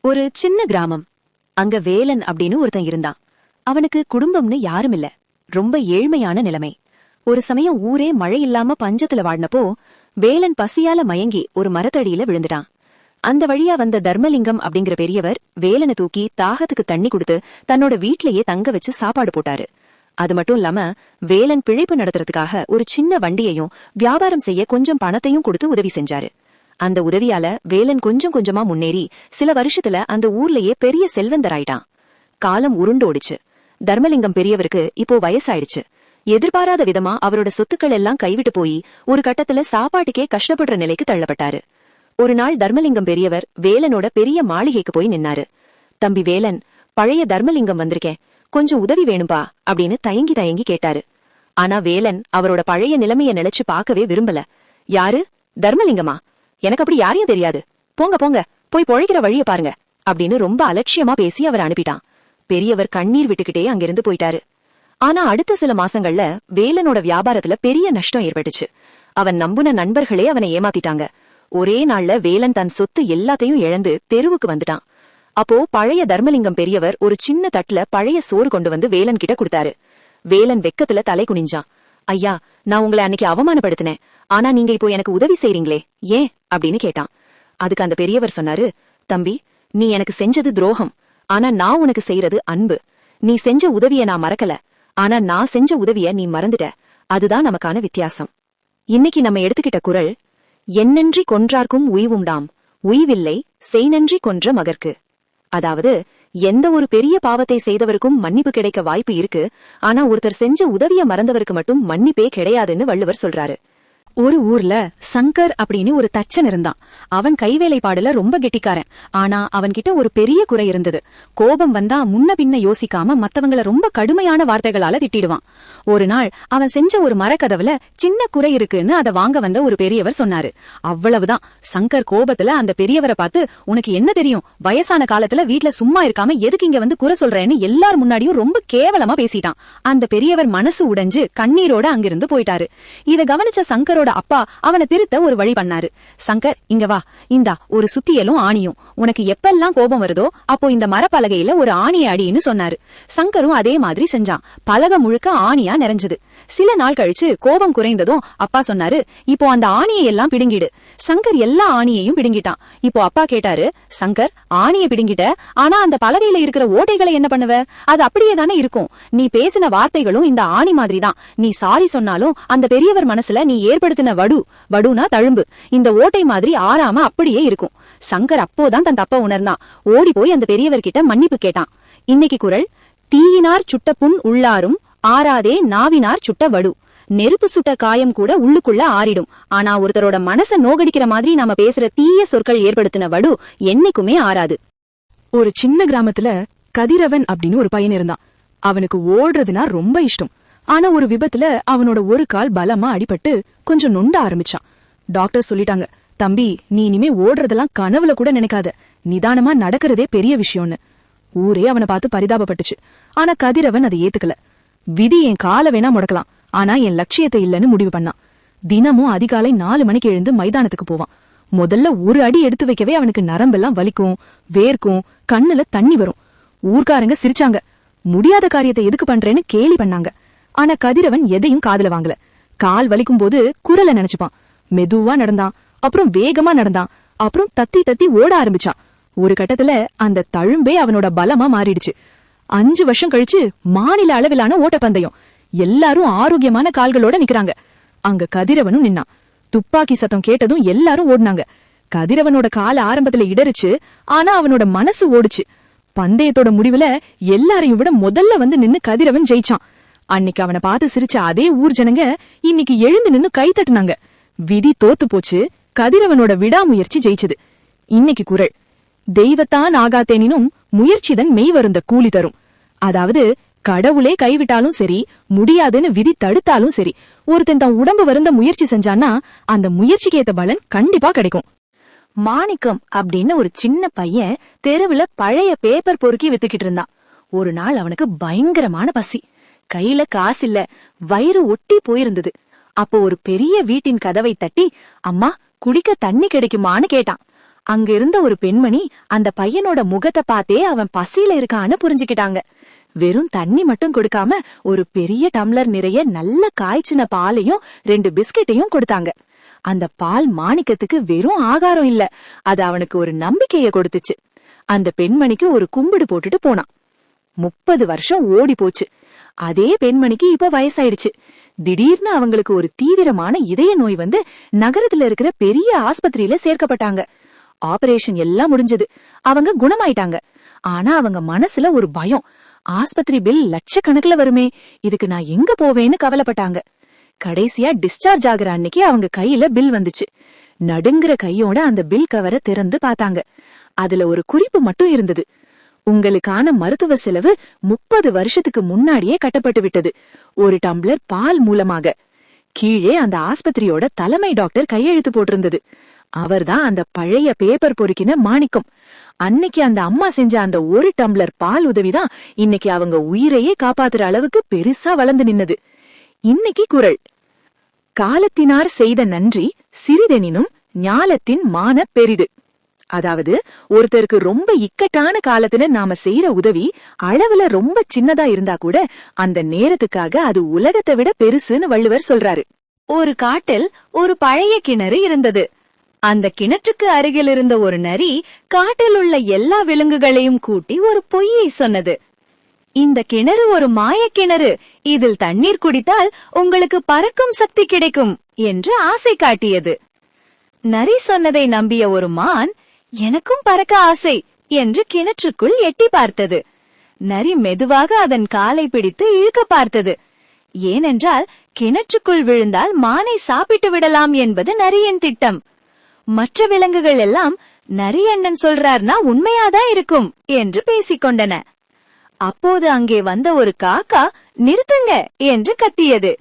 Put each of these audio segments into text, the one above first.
ஒரு சின்ன கிராமம். அங்க வேலன் அப்படின்னு ஒருத்தன் இருந்தான். அவனுக்கு குடும்பம்னு யாரும் இல்ல. ரொம்ப ஏழ்மையான நிலைமை. ஒரு சமயம் ஊரே மழை இல்லாம பஞ்சத்துல வாடினப்போ வேலன் பசியால மயங்கி ஒரு மரத்தடியில விழுந்துட்டான். அந்த வழியா வந்த தர்மலிங்கம் அப்படிங்கிற பெரியவர் வேலனை தூக்கி தாகத்துக்கு தண்ணி கொடுத்து தன்னோட வீட்லயே தங்க வச்சு சாப்பாடு போட்டாரு. அது மட்டும் இல்லாம வேலன் பிழைப்பு நடத்துறதுக்காக ஒரு சின்ன வண்டியையும் வியாபாரம் செய்ய கொஞ்சம் பணத்தையும் கொடுத்து உதவி செஞ்சாரு. அந்த உதவியால வேலன் கொஞ்சம் கொஞ்சமா முன்னேறி சில வருஷத்துல அந்த ஊர்லயே பெரிய செல்வந்தராயிட்டான். காலம் உருண்டோடிச்சு. தர்மலிங்கம் பெரியவருக்கு இப்போ வயசாயிடுச்சு. எதிர்பாராத விதமா அவரோட சொத்துக்கள் எல்லாம் கைவிட்டு போய் ஒரு கட்டத்துல சாப்பாட்டுக்கே கஷ்டப்படுற நிலைக்கு தள்ளப்பட்டாரு. ஒரு நாள் தர்மலிங்கம் பெரியவர் வேலனோட பெரிய மாளிகைக்கு போய் நின்னாரு. தம்பி வேலன், பழைய தர்மலிங்கம் வந்திருக்கேன், கொஞ்சம் உதவி வேணும்பா அப்படின்னு தயங்கி தயங்கி கேட்டாரு. ஆனா வேலன் அவரோட பழைய நிலைமைய நினைச்சு பார்க்கவே விரும்பல. யாரு? தர்மலிங்கமா? எனக்கு அப்படி யாரையும் தெரியாது. போங்க போங்க, போய் பொழைக்கிற வழிய பாருங்க அப்படின்னு ரொம்ப அலட்சியமா பேசி அவர் அனுப்பிட்டான். பெரியவர் கண்ணீர் விட்டுக்கிட்டே அங்கிருந்து போயிட்டாரு. ஆனா அடுத்த சில மாசங்கள்ல வேலனோட வியாபாரத்துல பெரிய நஷ்டம் ஏற்பட்டுச்சு. அவன் நம்புன நண்பர்களே அவனை ஏமாத்திட்டாங்க. ஒரே நாள்ல வேலன் தன் சொத்து எல்லாத்தையும் இழந்து தெருவுக்கு வந்துட்டான். அப்போ பழைய தர்மலிங்கம் பெரியவர் ஒரு சின்ன தட்டுல பழைய சோறு கொண்டு வந்து வேலன் கிட்ட கொடுத்தாரு. வேலன் வெக்கத்துல தலை குனிஞ்சான். ஐயா, நான் உங்களை அன்னைக்கு அவமானப்படுத்தினேன். ஆனா நீங்க இப்போ எனக்கு உதவி செய்றீங்களே, ஏன் அப்படின்னு கேட்டான். அதுக்கு அந்த பெரியவர் சொன்னாரு, தம்பி, நீ எனக்கு செஞ்சது துரோகம். ஆனா நான் உனக்கு செய்யறது அன்பு. நீ செஞ்ச உதவிய நான் மறக்கல. ஆனா நான் செஞ்ச உதவிய நீ மறந்துட்ட. அதுதான் நமக்கான வித்தியாசம். இன்னைக்கு நம்ம எடுத்துக்கிட்ட குறள், என்னன்றி கொன்றார்க்கும் உய்வுண்டாம், உய்வில்லை செய்நன்றி கொன்ற மகர்க்கு. அதாவது, எந்த ஒரு பெரிய பாவத்தை செய்தவருக்கும் மன்னிப்பு கிடைக்க வாய்ப்பு இருக்கு. ஆனா ஒருத்தர் செஞ்ச உதவிய மறந்தவருக்கு மட்டும் மன்னிப்பே கிடையாதுன்னு வள்ளுவர் சொல்றாரு. ஒரு ஊர்ல சங்கர் அப்படின்னு ஒரு தச்சன் இருந்தான். அவன் கைவேலைப்பாடுல ரொம்ப கெட்டிக்காரன். ஆனா அவன்கிட்ட ஒரு பெரிய குறை இருந்தது. கோபம் வந்தா முன்ன பின்ன யோசிக்காம மத்தவங்கள ரொம்ப கடுமையான வார்த்தைகளால திட்டிடுவான். ஒரு நாள் அவன் செஞ்ச ஒரு மரக்கதவுல சின்ன குறை இருக்குன்னு அதை வாங்க வந்த ஒரு பெரியவர் சொன்னாரு. அவ்வளவுதான். சங்கர் கோபத்துல அந்த பெரியவரை பார்த்து, உனக்கு என்ன தெரியும், வயசான காலத்துல வீட்டுல சும்மா இருக்காம எதுக்கு இங்க வந்து குறை சொல்றேன்னு எல்லார் முன்னாடியும் ரொம்ப கேவலமா பேசிட்டான். அந்த பெரியவர் மனசு உடைஞ்சு கண்ணீரோட அங்கிருந்து போயிட்டாரு. இத கவனிச்ச சங்கரோட அப்பா அவனை திருத்த ஒரு வழி பண்ணாரு. சங்கர், இங்க வா, இந்தா ஒரு சுத்தியலும் ஆணியும். உனக்கு எப்பெல்லாம் கோபம் வருதோ அப்போ இந்த மரப்பலகையில ஒரு ஆணியை அடின்னு சொன்னாரு. சங்கரும் அதே மாதிரி செஞ்சான். பலகை முழுக்க ஆணியா நிறைஞ்சது. சில நாள் கழிச்சு கோபம் குறைந்ததும் அப்பா சொன்னாரு, இப்போ அந்த ஆணியை எல்லாம் பிடுங்கிடு. சங்கர் எல்லா ஆணியையும் பிடுங்கிட்டான். இப்போ அப்பா கேட்டாரு, சங்கர், ஆணியை பிடுங்கிட்ட, ஆனா அந்த பலகையில இருக்கிற ஓட்டைகளை என்ன பண்ணுவ? அது அப்படியே தானே இருக்கும். நீ பேசின வார்த்தைகளும் இந்த ஆணி மாதிரி தான். நீ சாரி சொன்னாலும் அந்த பெரியவர் மனசுல நீ ஏற்படுத்தின வடுனா தழும்பு, இந்த ஓட்டை மாதிரி ஆறாம அப்படியே இருக்கும். சங்கர் அப்போதான் தன் தப்ப உணர்ந்தான். ஓடி போய் அந்த பெரியவர்கிட்ட மன்னிப்பு கேட்டான். இன்னைக்கு குறள், தீயினார் சுட்ட புண் உள்ளாரும், ஆறாதே நாவினார் சுட்ட வடு. நெருப்பு சுட்ட காயம் கூட உள்ளுக்குள்ள ஆறிடும். ஆனா ஒருத்தரோட மனச நோகடிக்கிற மாதிரி நாம பேசுற தீய சொற்கள் ஏற்படுத்தின வடு என்னைக்குமே ஆறாது. ஒரு சின்ன கிராமத்துல கதிரவன் அப்படின்னு ஒரு பையன் இருந்தான். அவனுக்கு ஓடுறதுனா ரொம்ப இஷ்டம். ஆனா ஒரு விபத்துல அவனோட ஒரு கால் பலமா அடிபட்டு கொஞ்சம் நொண்ட ஆரம்பிச்சான். டாக்டர் சொல்லிட்டாங்க, தம்பி, நீ இனிமே ஓடுறதெல்லாம் கனவுல கூட நினைக்காத, நிதானமா நடக்கிறதே பெரிய விஷயம்னு. ஊரே அவனை பார்த்து பரிதாபப்பட்டுச்சு. ஆனா கதிரவன் அதை ஏத்துக்கல. விதி என் காலை வேணா முடக்கலாம், ஆனா என் லட்சியத்தை இல்லன்னு முடிவு பண்ணான். தினமும் அதிகாலை 4 மணிக்கு எழுந்து மைதானத்துக்கு போவான். முதல்ல ஒரு அடி எடுத்து வைக்கவே அவனுக்கு நரம்பெல்லாம் வலிக்கும், வேர்க்கும், கண்ணுல தண்ணி வரும். ஊர்க்காரங்க சிரிச்சாங்க. முடியாத காரியத்தை எதுக்கு பண்றேன்னு கேலி பண்ணாங்க. ஆனா கதிரவன் எதையும் காதுல வாங்கல. கால் வலிக்கும் போது குரலை நினைச்சுப்பான். மெதுவா நடந்தான், அப்புறம் வேகமா நடந்தான், அப்புறம் தத்தி தத்தி ஓட ஆரம்பிச்சான். ஒரு கட்டத்துல அந்த தழும்பே அவனோட பலமா மாறிடுச்சு. 5 வருஷம் கழிச்சு மாநில அளவிலான ஓட்டப்பந்தயம். எல்லாரும் ஆரோக்கியமான கால்களோட நிக்கிறாங்க. அங்க கதிரவனும் நின்னான். துப்பாக்கி சத்தம் கேட்டதும் எல்லாரும் ஓடினாங்க. கதிரவனோட கால ஆரம்பத்துல இடறிச்சு, ஆனா அவனோட மனசு ஓடுச்சு. பந்தயத்தோட முடிவுல எல்லாரையும் விட முதல்ல வந்து நின்னு கதிரவன் ஜெயிச்சான். அன்னைக்கு அவனை பார்த்து சிரிச்ச அதே ஊர் ஜனங்க இன்னைக்கு எழுந்து நின்னு கை தட்டுனாங்க. விதி தோத்து போச்சு, கதிரவனோட விடாமுயற்சி ஜெயிச்சது. இன்னைக்கு குறள், தெய்வத்தான் ஆகாத்தேனினும் முயற்சிதன் மெய் வருந்த கூலி தரும். அதாவது, கடவுளே கைவிட்டாலும் சரி, முடியாதுன்னு விதி தடுத்தாலும் சரி, ஒருத்தன் தன் உடம்பு வருந்த முயற்சி செஞ்சான்னா அந்த முயற்சிக்கு ஏத்த பலன் கண்டிப்பா கிடைக்கும். மாணிக்கம் அப்படின்னு ஒரு சின்ன பையன் தெருவுல பழைய பேப்பர் பொறுக்கி வித்துக்கிட்டு இருந்தான். ஒரு நாள் அவனுக்கு பயங்கரமான பசி. கையில காசு இல்ல, வயிறு ஒட்டி போயிருந்தது. அப்போ ஒரு பெரிய வீட்டின் கதவை தட்டி, அம்மா, குடிக்க தண்ணி கிடைக்குமான்னு கேட்டான். அங்க இருந்த ஒரு பெண்மணி அந்த பையனோட முகத்தை பார்த்தே அவன் பசியில இருக்கான்னு புரிஞ்சுக்கிட்டாங்க. வெறும் தண்ணி மட்டும் கொடுக்காம ஒரு பெரிய டம்ளர் நிறைய நல்ல காய்ச்சின பாலையும் 2 பிஸ்கெட்டையும் கொடுத்தாங்க. அந்த பால் மாணிக்கத்துக்கு வெறும் ஆகாரம் இல்ல, அது அவனுக்கு ஒரு நம்பிக்கைய கொடுத்துச்சு. அந்த பெண்மணிக்கு ஒரு கும்பிடு போட்டுட்டு போனான். 30 வருஷம் ஓடி போச்சு. அதே பெண்மணிக்கு இப்ப வயசாயிடுச்சு. திடீர்னு அவங்களுக்கு ஒரு தீவிரமான இதய நோய் வந்து நகரத்துல இருக்கிற பெரிய ஆஸ்பத்திரியில சேர்க்கப்பட்டாங்க. ஆபரேஷன் எல்லாம் முடிஞ்சது, அவங்க குணமாயிட்டாங்க. ஆனா அவங்க மனசுல ஒரு பயம். ஆஸ்பத்திரி பில் லட்சக்கணக்குல வருமே, இதுக்கு நான் எங்க போவேன்னு கவலைப்பட்டாங்க. கடைசியா டிஸ்சார்ஜ் ஆகுற அன்னைக்கு அவங்க கையில பில் வந்துச்சு. நடுங்குற கையோட அந்த பில் கவரை திறந்து பார்த்தாங்க. அதுல ஒரு குறிப்பு மட்டும் இருந்தது. உங்களுக்கான மருத்துவ செலவு 30 வருஷத்துக்கு முன்னாடியே கட்டப்பட்டு விட்டது, ஒரு டம்ளர் பால் மூலமாக. கீழே அந்த ஆஸ்பத்திரியோட தலைமை டாக்டர் கையெழுத்து போட்டிருந்தது. அவர்தான் அந்த பழைய பேப்பர் பொறுக்கின மாணிக்கம். அன்னைக்கு அந்த அம்மா செஞ்ச அந்த ஒரு டம்ளர் பால் உதவிதான் இன்னைக்கு அவங்க உயிரையே காப்பாத்துற அளவுக்கு பெருசா வளர்ந்து நின்னது. இன்னைக்கு குறள்: காலத்தினார் செய்த நன்றி சிறிதெனினும் ஞாலத்தின் மான பெரிது. அதாவது, ஒருத்தருக்கு ரொம்ப இக்கட்டான காலத்துல நாம செய்யற உதவி அளவுல ரொம்ப சின்னதா இருந்தா கூட அந்த நேரத்துக்காக அது உலகத்தை விட பெருசுன்னு வள்ளுவர் சொல்றாரு. ஒரு காட்டில் ஒரு பழைய கிணறு இருந்தது. அந்த கிணற்றுக்கு அருகில் இருந்த ஒரு நரி காட்டில் உள்ள எல்லா விலங்குகளையும் கூட்டி ஒரு பொய்யை சொன்னது. இந்த கிணறு ஒரு மாயக்கிணறு, இதில் தண்ணீர் குடித்தால் உங்களுக்கு பறக்கும் சக்தி கிடைக்கும் என்று ஆசை காட்டியது. நரி சொன்னதை நம்பிய ஒரு மான், எனக்கும் பறக்க ஆசை என்று கிணற்றுக்குள் எட்டி பார்த்தது. நரி மெதுவாக அதன் காலை பிடித்து இழுக்க பார்த்தது. ஏனென்றால் கிணற்றுக்குள் விழுந்தால் மானை சாப்பிட்டு விடலாம் என்பது நரியின் திட்டம். மற்ற விலங்குகள் எல்லாம் நரி அண்ணன் சொல்றார்னா உண்மையாதான் இருக்கும் என்று பேசிக்கொண்டன. அப்போது அங்கே வந்த ஒரு காக்கா நிறுத்துங்க என்று கத்தியது.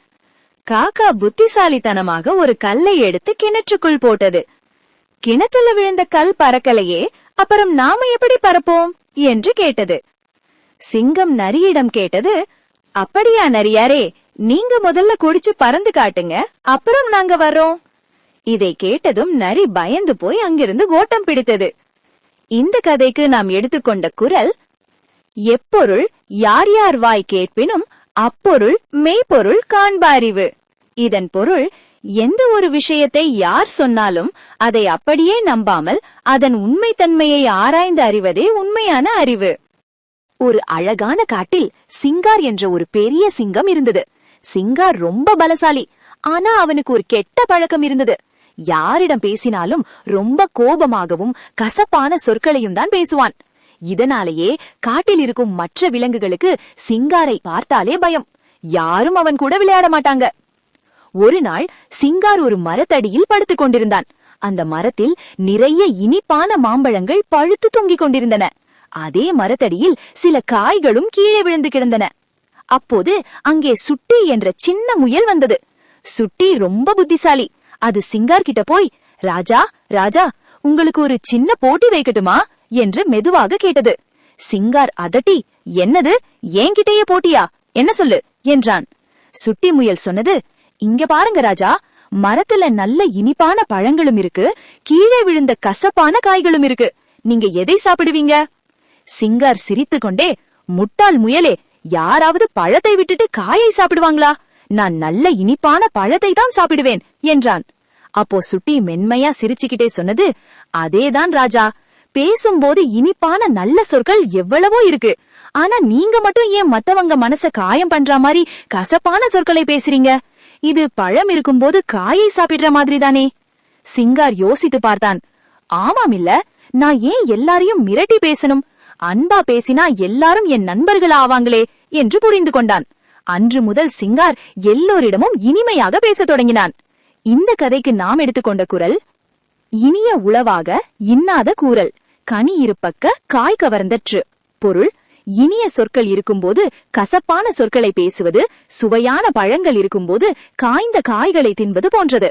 காக்கா புத்திசாலித்தனமாக ஒரு கல்லை எடுத்து கிணற்றுக்குள் போட்டது. கிணத்துல விழுந்த கல் பறக்கலையே, அப்புறம் நாம எப்படி பறப்போம் என்று கேட்டது. சிங்கம் நரியிடம் கேட்டது, அப்படியா நரியாரே, நீங்க முதல்ல குடிச்சு பறந்து காட்டுங்க, அப்புறம் நாங்க வர்றோம். இதை கேட்டதும் நரி பயந்து போய் அங்கிருந்து ஓட்டம் பிடித்தது. இந்த கதைக்கு நாம் எடுத்துக்கொண்ட குறள்: எப்பொருள் யார் யார் வாய் கேட்பினும் அப்பொருள் மெய்ப்பொருள் காண்பாரிவு. இதன் பொருள், எந்த ஒரு விஷயத்தை யார் சொன்னாலும் அதை அப்படியே நம்பாமல் அதன் உண்மைத்தன்மையை ஆராய்ந்து அறிவதே உண்மையான அறிவு. ஒரு அழகான காட்டில் சிங்கார் என்ற ஒரு பெரிய சிங்கம் இருந்தது. சிங்கார் ரொம்ப பலசாலி. ஆனா அவனுக்கு ஒரு கெட்ட பழக்கம் இருந்தது. யாரிடம் பேசினாலும் ரொம்ப கோபமாகவும் கசப்பான சொற்களையும் தான் பேசுவான். இதனாலேயே காட்டில் இருக்கும் மற்ற விலங்குகளுக்கு சிங்காரை பார்த்தாலே பயம். யாரும் அவன் கூட விளையாட மாட்டாங்க. ஒரு நாள் சிங்கார் ஒரு மரத்தடியில் படுத்துக் கொண்டிருந்தான். அந்த மரத்தில் நிறைய இனிப்பான மாம்பழங்கள் பழுத்து தொங்கிக் கொண்டிருந்தன. அதே மரத்தடியில் சில காய்களும் கீழே விழுந்து கிடந்தன. அப்போது அங்கே சுட்டி என்ற சின்ன முயல் வந்தது. சுட்டி ரொம்ப புத்திசாலி. அது சிங்கார் கிட்ட போய், ராஜா ராஜா, உங்களுக்கு ஒரு சின்ன போட்டி வைக்கட்டுமா என்று மெதுவாக கேட்டது. சிங்கார் அதட்டி, என்னது, என்கிட்டயே போட்டியா, என்ன சொல்லு என்றான். சுட்டி முயல் சொன்னது, இங்க பாருங்க ராஜா, மரத்துல நல்ல இனிப்பான பழங்களும் இருக்கு, கீழே விழுந்த கசப்பான காய்களும் இருக்கு, நீங்க எதை சாப்பிடுவீங்க? சிங்கார் சிரித்து கொண்டே, முட்டாள் முயலே, யாராவது பழத்தை விட்டுட்டு காயை சாப்பிடுவாங்களா? நான் நல்ல இனிப்பான பழத்தை தான் சாப்பிடுவேன் என்றான். அப்போ சுட்டி மென்மையா சிரிச்சுக்கிட்டே சொன்னது, அதேதான் ராஜா, பேசும்போது இனிப்பான நல்ல சொற்கள் எவ்வளவோ இருக்கு, ஆனா நீங்க மட்டும் ஏன் மத்தவங்க மனச காயம் பண்ற மாதிரி கசப்பான சொற்களை பேசுறீங்க? இது பழம் இருக்கும்போது காயை சாப்பிடுற மாதிரி தானே. சிங்கார் யோசித்து பார்த்தான். ஆமாம் இல்ல, நான் ஏன் எல்லாரையும் மிரட்டி பேசணும்? அன்பா பேசினா எல்லாரும் என் நண்பர்கள் ஆவாங்களே என்று புரிந்து கொண்டான். அன்று முதல் சிங்கார் எல்லோரிடமும் இனிமையாக பேசத் தொடங்கினான். இந்த கதைக்கு நாம் எடுத்துக்கொண்ட குறள்: இனிய உளவாக இன்னாத கூறல், கனி இருப்பக்க காய் கவர்ந்தற்று. பொருள்: இனிய சொற்கள் இருக்கும்போது கசப்பான சொற்களை பேசுவது, சுவையான பழங்கள் இருக்கும்போது காய்ந்த காய்களை தின்பது போன்றது.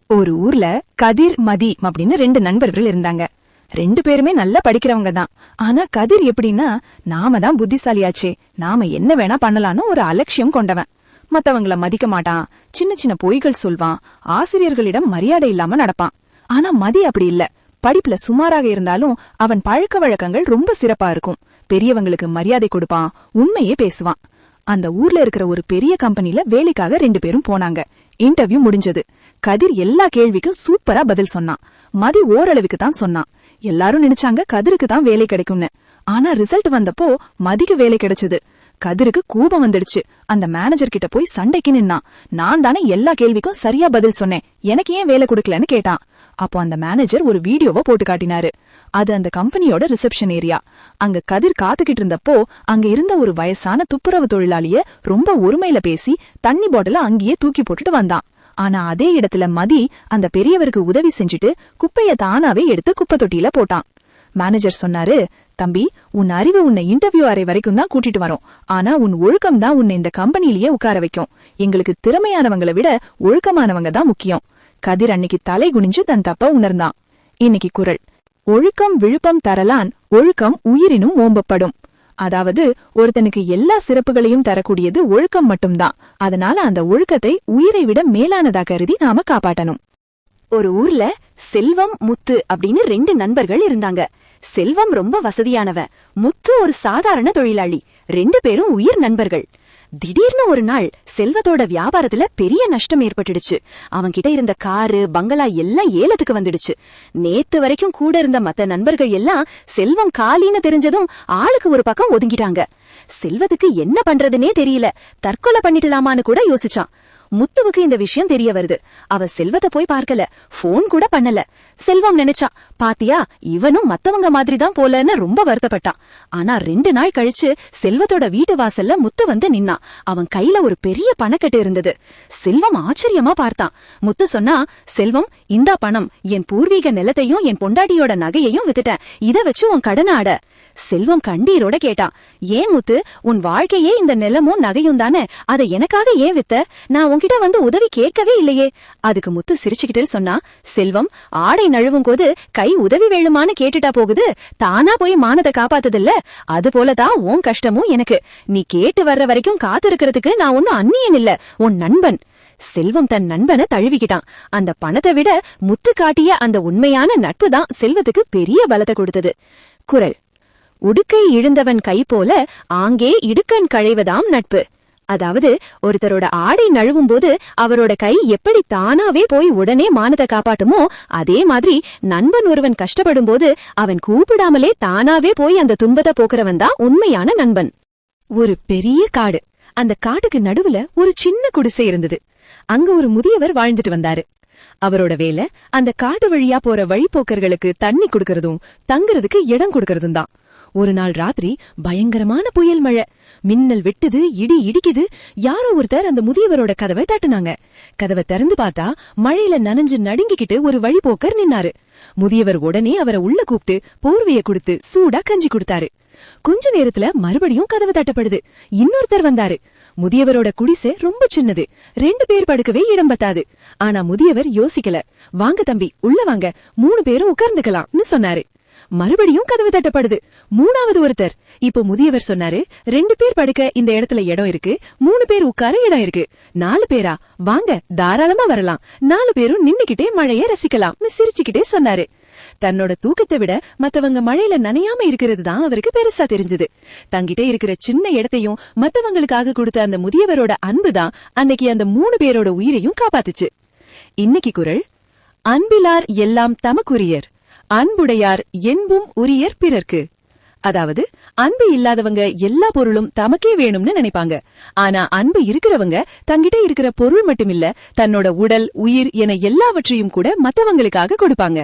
ஒரு ஊர்ல கதிர் மதி அப்படின்னு 2 நண்பர்கள் இருந்தாங்க. 2 பேருமே நல்லா படிக்கிறவங்க தான். ஆனா கதிர் எப்படின்னா, நாம தான் புத்திசாலியாச்சே, நாம என்ன வேணா பண்ணலான்னு ஒரு அலட்சியம் கொண்டவன். மத்தவங்கள மதிக்க மாட்டான், சின்ன சின்ன பொய்கள் சொல்வான், ஆசிரியர்களிடம் மரியாதை இல்லாம நடப்பான். ஆனா மதி அப்படி இல்ல, படிப்புல சுமாராக இருந்தாலும் அவன் பழக்க வழக்கங்கள் ரொம்ப சிறப்பா இருக்கும். பெரியவங்களுக்கு மரியாதை கொடுப்பான், உண்மையே பேசுவான். அந்த ஊர்ல இருக்கிற ஒரு பெரிய கம்பெனில வேலைக்காக 2 பேரும் போனாங்க. இன்டர்வியூ முடிஞ்சது. கதிர் எல்லா கேள்விக்கும் சூப்பரா பதில் சொன்னான். மதி ஓரளவுக்கு தான் சொன்னான். எல்லாரும் நினைச்சாங்க கதிருக்கு தான் வேலை கிடைக்கும்னு. ஆனா ரிசல்ட் வந்தப்போ மதிக்கு வேலை கிடைச்சது. கதிருக்கு கோபம் வந்துடுச்சு. அந்த மேனேஜர் கிட்ட போய் சண்டைக்கு நின்னான். நான் தானே எல்லா கேள்விக்கும் சரியா பதில் சொன்னேன், எனக்கு ஏன் வேலை கொடுக்கலன்னு கேட்டான். அப்போ அந்த மேனேஜர் ஒரு வீடியோவை போட்டு காட்டினாரு. அது அந்த கம்பெனியோட ரிசப்ஷன் ஏரியா. அங்க கதிர் காத்துக்கிட்டு இருந்தப்போ அங்க இருந்த ஒரு வயசான துப்புரவு தொழிலாளிய ரொம்ப ஒருமையில பேசி தண்ணி பாட்டில அங்கேயே தூக்கி போட்டுட்டு வந்தான். ஆனா அதே இடத்துல மதி அந்த பெரியவருக்கு உதவி செஞ்சுட்டு குப்பைய தானாவே எடுத்து குப்பை தொட்டியில போட்டான். மேனேஜர் சொன்னாரு, தம்பி, உன் அறிவு உன்னை இன்டர்வியூ அறை வரைக்கும் தான் கூட்டிட்டு வரும். ஆனா உன் ஒழுக்கம் தான் உன்னை இந்த கம்பெனிலேயே உட்கார வைக்கும். எங்களுக்கு திறமையானவங்களை விட ஒழுக்கமானவங்க தான் முக்கியம். கதிர் அன்னைக்கு தலை குனிஞ்சு தன் தப்ப உணர்ந்தான். இன்னைக்கு குறள்: ஒழுக்கம் விழுப்பம் தரலான், ஒழுக்கம் உயிரினும் ஓம்பப்படும். அதாவது ஒருத்தனுக்கு எல்லா சிறப்புகளையும் தரக்கூடியது ஒழுக்கம் மட்டும்தான். அதனால அந்த ஒழுக்கத்தை உயிரை விட மேலானதா கருதி நாம காப்பாற்றணும். ஒரு ஊர்ல செல்வம், முத்து அப்படின்னு 2 நண்பர்கள் இருந்தாங்க. செல்வம் ரொம்ப வசதியானவன், முத்து ஒரு சாதாரண தொழிலாளி. 2 பேரும் உயிர் நண்பர்கள். திடீர்னு ஒரு நாள் செல்வத்தோட வியாபாரத்துல பெரிய நஷ்டம் ஏற்பட்டுடுச்சு. அவன்கிட்ட இருந்த காரு, பங்களா எல்லாம் ஏலத்துக்கு வந்துடுச்சு. நேத்து வரைக்கும் கூட இருந்த மத்த நண்பர்கள் எல்லாம் செல்வம் காலின்னு தெரிஞ்சதும் ஆளுக்கு ஒரு பக்கம் ஒதுங்கிட்டாங்க. செல்வத்துக்கு என்ன பண்றதுனே தெரியல. தற்கொலை பண்ணிடலாமான்னு கூட யோசிச்சான். முத்துவுக்கு இந்த விஷயம் தெரிய வருது. அவ செல்வத்தை போய் பார்க்கல, போன் கூட பண்ணல. செல்வம் நினைச்சான், பாத்தியா இவனும் மத்தவங்க மாதிரி தான் போலன்னு ரொம்ப வருத்தப்பட்டான். ஆனா 2 நாள் கழிச்சு செல்வத்தோட வீட்டு வாசல்ல முத்து வந்து நின்னான். அவன் கையில ஒரு பெரிய பணக்கட்டு இருந்தது. செல்வம் ஆச்சரியமா பார்த்தான். முத்து சொன்னா, செல்வம், இந்தா பணம். என் பூர்வீக நிலத்தையும் என் பொண்டாட்டியோட நகையையும் வித்துட்டேன். இத வச்சு உன் கடனை ஆட. செல்வம் கண்ணீரோட கேட்டான், ஏன் முத்து, உன் வாழ்க்கையே இந்த நிலமும் நகையும் தானே, அதை எனக்காக ஏன் வித்த? நான் உன்கிட்ட வந்து உதவி கேட்கவே இல்லையே. அதுக்கு முத்து சிரிச்சுக்கிட்டு சொன்னா, செல்வம், ஆடை நழுவும் போது கை உதவி வேணுமான்னு கேட்டுட்டா போகுது, தானா போய் மானத்தை காப்பாத்ததில்ல. அது போலதான் உன் கஷ்டமும் எனக்கு. நீ கேட்டு வர்ற வரைக்கும் காத்திருக்கிறதுக்கு நான் ஒன்னும் அந்நியன் இல்ல, உன் நண்பன். செல்வம் தன் நண்பனை தழுவிக்கிட்டான். அந்த பணத்தை விட முத்து காட்டிய அந்த உண்மையான நட்பு தான் செல்வத்துக்கு பெரிய பலத்தை கொடுத்தது. குறள்: உடுக்கை இழுந்தவன் கை போல ஆங்கே இடுக்கண் களைவதாம் நட்பு. அதாவது ஒருத்தரோட ஆடை நழுவும் போது அவரோட கை எப்படி தானாவே போய் உடனே மானத்தை காப்பாட்டுமோ, அதே மாதிரி நண்பன் ஒருவன் கஷ்டப்படும் போது அவன் கூப்பிடாமலே தானாவே போய் அந்த துன்பத்தை போக்குறவன் தான் உண்மையான நண்பன். ஒரு பெரிய காடு. அந்த காட்டுக்கு நடுவுல ஒரு சின்ன குடிசை இருந்தது. அங்க ஒரு முதியவர் வாழ்ந்துட்டு வந்தாரு. அவரோட வேலை அந்த காட்டு வழியா போற வழிபோக்கர்களுக்கு தண்ணி கொடுக்கறதும் தங்குறதுக்கு இடம் கொடுக்கறதும் தான். ஒரு நாள் ராத்திரி பயங்கரமான புயல் மழை. மின்னல் வெட்டுது, இடி இடிக்குது. யாரோ ஒருத்தர் அந்த முதியவரோட கதவை தட்டுனாங்க. கதவை திறந்து பார்த்தா மழையில நனைஞ்சு நடுங்கிக்கிட்டு ஒரு வழிபோக்கர் நின்னாரு. முதியவர் உடனே அவரை உள்ள கூப்பிட்டு போர்வைய கொடுத்து சூடா கஞ்சி கொடுத்தாரு. கொஞ்ச நேரத்துல மறுபடியும் கதவு தட்டப்படுது. இன்னொருத்தர் வந்தாரு. முதியவரோட குடிசை ரொம்ப சின்னது, 2 பேர் படுக்கவே இடம் பத்தாது. ஆனா முதியவர் யோசிக்கல. வாங்க தம்பி, உள்ள வாங்க, 3 பேரும் உட்கார்ந்துக்கலாம்னு சொன்னாரு. மறுபடியும் கதவு தட்டப்படுது. 3வது ஒருத்தர். இப்போ முதியவர் சொன்னாரு, 2 பேர் படுக்க இந்த இடத்துல இடம் இருக்கு, 3 பேர் உட்கார இடம் இருக்கு. 4 பேரா? வாங்க, தாராளமா வரலாம். 4 பேரும் நின்னுக்கிட்டே மழைய ரசிக்கலாம்னு சிரிச்சுக்கிட்டே சொன்னாரு. தன்னோட தூக்கத்தை விட மத்தவங்க மழையில நனையாம இருக்கிறது தான் அவருக்கு பெருசா தெரிஞ்சது. தங்கிட்ட இருக்கிற சின்ன இடத்தையும் மத்தவங்களுக்காக கொடுத்த அந்த முதியவரோட அன்புதான் அன்னைக்கு அந்த 3 பேரோட உயிரையும் காப்பாத்துச்சு. இன்னைக்கு குறள்: அன்பிலார் எல்லாம் தமக்குரியர், அன்புடையார் என்பும் உரியர் பிறர்க்கு. அதாவது அன்பு இல்லாதவங்க எல்லா பொருளும் தமக்கே வேணும்னு நினைப்பாங்க. ஆனா அன்பு இருக்கிறவங்க தங்கிட்ட இருக்கிற பொருள் மட்டுமில்ல, தன்னோட உடல், உயிர் என எல்லாவற்றையும் கூட மத்தவங்களுக்காக கொடுப்பாங்க.